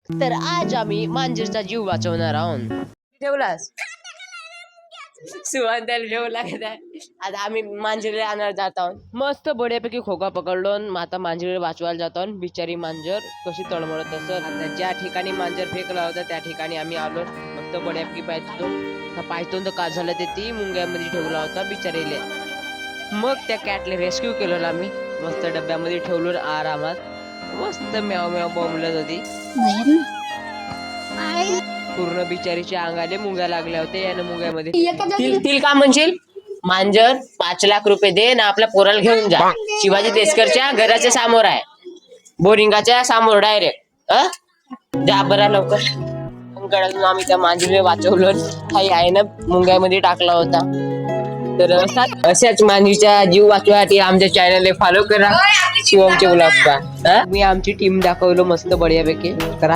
तर आज आम्ही मांजरचा जीव वाचवणार आहोत. ठेवलास सुहान त्याला ठेवला आता आम्ही मांजरीला आणायला जात आहोत. मस्त बड्यापैकी खोका पकडलो आता मांजरीला वाचवायला जातो. बिचारी मांजर कशी तळमळत असत. आता ज्या ठिकाणी मांजर फेकला होता त्या ठिकाणी आम्ही आलो. मस्त बड्यापैकी पाहतो तर का झालं ते ती मुंग्यामध्ये ठेवला होता बिचारीले. मग त्या कॅटले रेस्क्यू केलं आम्ही. मस्त डब्यामध्ये ठेवलो आरामात. मस्त म्याव म्याव बोंबलत होती. पूर्ण बिचारीच्या अंगाले मुंग्या लागल्या होत्या यानं मुंग्यामध्ये. तिल का म्हणशील मांजर 5 लाख रुपये दे ना आपल्या पोराला घेऊन जा. शिवाजी देशकरच्या घराच्या समोर आहे. बोरिंगाच्या समोर डायरेक्ट जा बरा लवकर. आम्ही त्या मांजरीला वाचवलं. काही आहे ना मुंग्यामध्ये टाकला होता. तर अशाच मांजरीचा जीव वाचवण्यासाठी आमच्या चॅनलला फॉलो करा. शिवमचे ब्लॉग मी आमची टीम दाखवलो मस्त बढियापैकी. तर